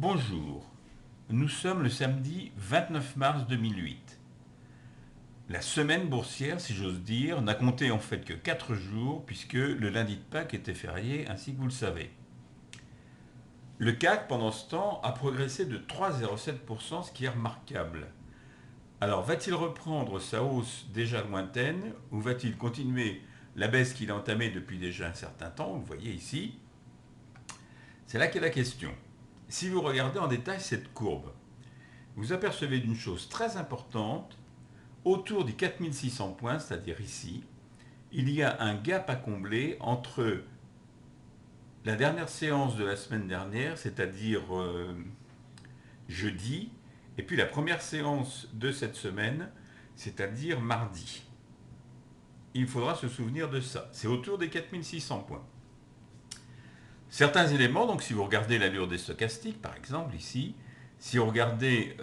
Bonjour, nous sommes le samedi 29 mars 2008. La semaine boursière, si j'ose dire, n'a compté en fait que 4 jours puisque le lundi de Pâques était férié ainsi que vous le savez. Le CAC pendant ce temps a progressé de 3,07%, ce qui est remarquable. Alors va-t-il reprendre sa hausse déjà lointaine ou va-t-il continuer la baisse qu'il a entamée depuis déjà un certain temps, vous le voyez ici? C'est là qu'est la question. Si vous regardez en détail cette courbe, vous apercevez d'une chose très importante, autour des 4600 points, c'est-à-dire ici, il y a un gap à combler entre la dernière séance de la semaine dernière, c'est-à-dire jeudi, et puis la première séance de cette semaine, c'est-à-dire mardi. Il faudra se souvenir de ça. C'est autour des 4600 points. Certains éléments, donc si vous regardez l'allure des stochastiques, par exemple ici, si vous regardez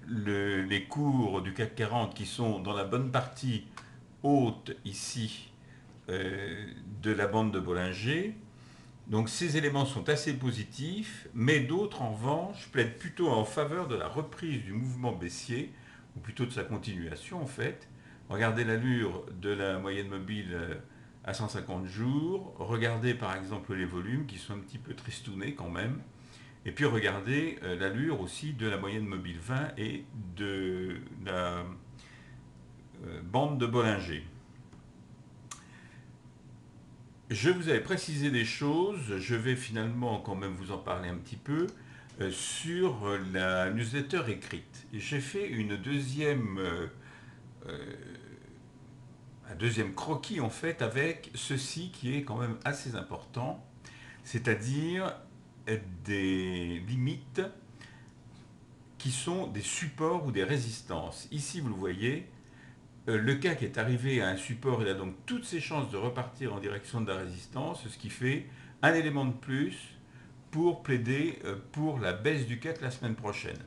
les cours du CAC 40 qui sont dans la bonne partie haute ici de la bande de Bollinger, donc ces éléments sont assez positifs, mais d'autres en revanche plaident plutôt en faveur de la reprise du mouvement baissier, ou plutôt de sa continuation en fait. Regardez l'allure de la moyenne mobile à 150 jours, regardez par exemple les volumes qui sont un petit peu tristounés quand même, et puis regardez l'allure aussi de la moyenne mobile 20 et de la bande de Bollinger. Je vous avais précisé des choses, je vais finalement quand même vous en parler un petit peu sur la newsletter écrite. J'ai fait un deuxième croquis en fait avec ceci qui est quand même assez important, c'est-à-dire des limites qui sont des supports ou des résistances. Ici vous le voyez, le CAC est arrivé à un support, il a donc toutes ses chances de repartir en direction de la résistance, ce qui fait un élément de plus pour plaider pour la baisse du CAC la semaine prochaine.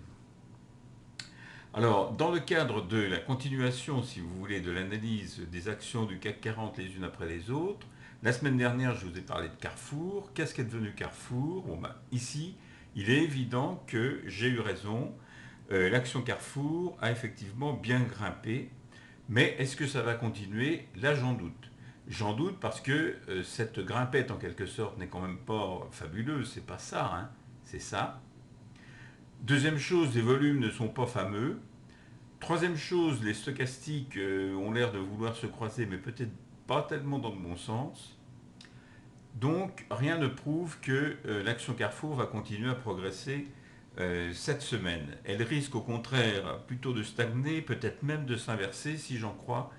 Alors, dans le cadre de la continuation, si vous voulez, de l'analyse des actions du CAC 40 les unes après les autres, la semaine dernière, je vous ai parlé de Carrefour. Qu'est-ce qu'est devenu Carrefour? Ici, il est évident que j'ai eu raison. L'action Carrefour a effectivement bien grimpé. Mais est-ce que ça va continuer? Là, j'en doute. J'en doute parce que cette grimpette, en quelque sorte, n'est quand même pas fabuleuse. C'est pas ça, hein. C'est ça. Deuxième chose, les volumes ne sont pas fameux. Troisième chose, les stochastiques ont l'air de vouloir se croiser, mais peut-être pas tellement dans le bon sens. Donc, rien ne prouve que l'action Carrefour va continuer à progresser cette semaine. Elle risque au contraire plutôt de stagner, peut-être même de s'inverser si j'en crois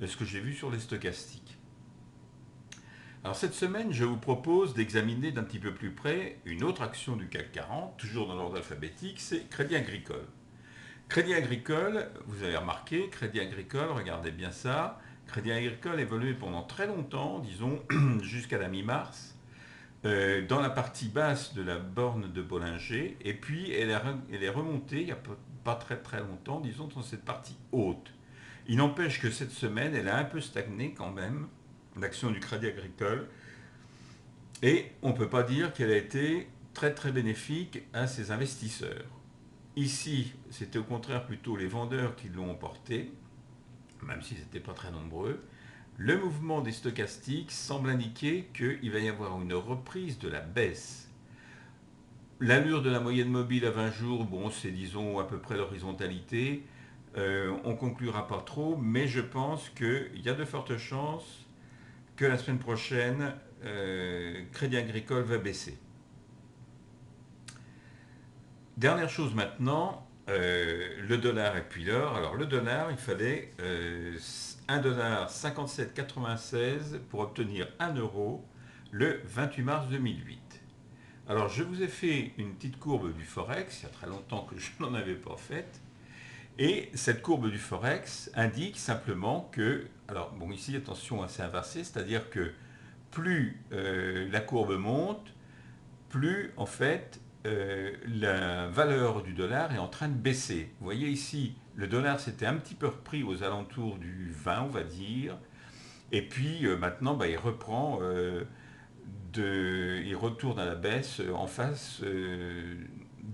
ce que j'ai vu sur les stochastiques. Alors cette semaine, je vous propose d'examiner d'un petit peu plus près une autre action du CAC 40, toujours dans l'ordre alphabétique, c'est Crédit Agricole. Crédit Agricole, vous avez remarqué, Crédit Agricole, regardez bien ça, Crédit Agricole évolué pendant très longtemps, disons jusqu'à la mi-mars, dans la partie basse de la borne de Bollinger, et puis elle est remontée il n'y a pas très très longtemps, disons dans cette partie haute. Il n'empêche que cette semaine, elle a un peu stagné quand même, l'action du Crédit Agricole, et on ne peut pas dire qu'elle a été très très bénéfique à ses investisseurs. Ici, c'était au contraire plutôt les vendeurs qui l'ont emporté, même s'ils n'étaient pas très nombreux. Le mouvement des stochastiques semble indiquer qu'il va y avoir une reprise de la baisse. L'allure de la moyenne mobile à 20 jours, bon, c'est disons à peu près l'horizontalité. On ne conclura pas trop, mais je pense qu'il y a de fortes chances que la semaine prochaine, Crédit Agricole va baisser. Dernière chose maintenant, le dollar et puis l'or. Alors le dollar, il fallait 1,5796 pour obtenir 1 euro le 28 mars 2008. Alors je vous ai fait une petite courbe du Forex, il y a très longtemps que je n'en avais pas faite. Et cette courbe du Forex indique simplement que, alors bon ici attention, c'est inversé, c'est-à-dire que plus la courbe monte, plus en fait la valeur du dollar est en train de baisser. Vous voyez ici, le dollar s'était un petit peu repris aux alentours du 20, on va dire, et puis maintenant il reprend, il retourne à la baisse en face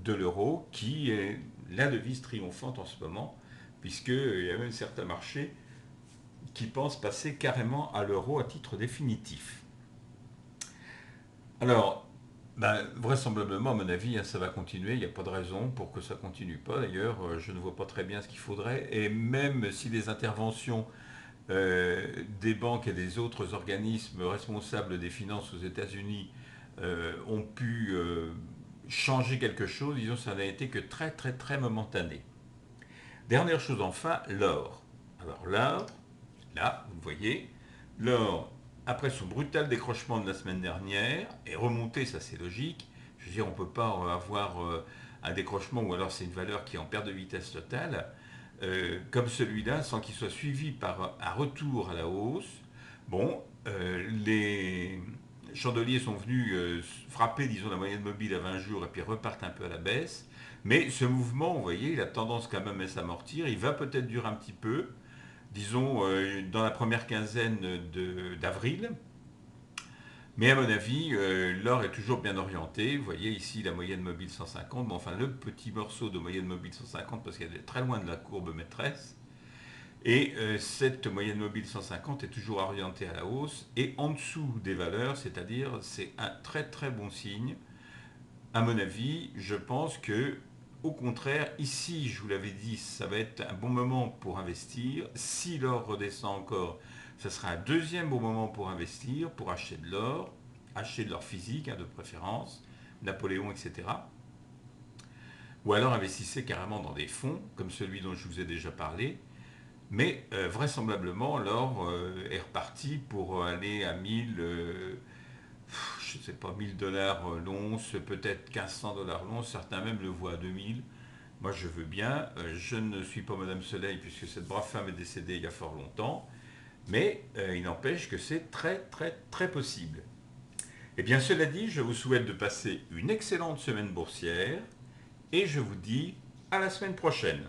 de l'euro, qui est la devise triomphante en ce moment, puisqu'il y a même certains marchés qui pensent passer carrément à l'euro à titre définitif. Alors, vraisemblablement, à mon avis, ça va continuer. Il n'y a pas de raison pour que ça ne continue pas. D'ailleurs, je ne vois pas très bien ce qu'il faudrait. Et même si les interventions des banques et des autres organismes responsables des finances aux États-Unis ont pu changer quelque chose, disons, ça n'a été que très très très momentané. Dernière chose enfin, l'or. Alors l'or, là, vous voyez, l'or, après son brutal décrochement de la semaine dernière, est remonté, ça c'est logique. Je veux dire, on ne peut pas avoir un décrochement ou alors c'est une valeur qui est en perte de vitesse totale, comme celui-là, sans qu'il soit suivi par un retour à la hausse. Bon, les chandeliers sont venus frapper, disons, la moyenne mobile à 20 jours et puis repartent un peu à la baisse. Mais ce mouvement, vous voyez, il a tendance quand même à s'amortir. Il va peut-être durer un petit peu, disons, dans la première quinzaine d'avril. Mais à mon avis, l'or est toujours bien orienté. Vous voyez ici la moyenne mobile 150. Bon, enfin, le petit morceau de moyenne mobile 150 parce qu'elle est très loin de la courbe maîtresse. Et cette moyenne mobile 150 est toujours orientée à la hausse. Et en dessous des valeurs, c'est-à-dire, c'est un très très bon signe. À mon avis, je pense que, au contraire, ici, je vous l'avais dit, ça va être un bon moment pour investir. Si l'or redescend encore, ce sera un deuxième bon moment pour investir, pour acheter de l'or physique de préférence, Napoléon, etc. Ou alors investissez carrément dans des fonds, comme celui dont je vous ai déjà parlé. Mais vraisemblablement, l'or est reparti pour aller à 1000, je ne sais pas, 1000 dollars l'once, peut-être 1500 dollars l'once, certains même le voient à 2000. Moi, je veux bien. Je ne suis pas Madame Soleil, puisque cette brave femme est décédée il y a fort longtemps. Mais il n'empêche que c'est très, très, très possible. Et bien, cela dit, je vous souhaite de passer une excellente semaine boursière et je vous dis à la semaine prochaine.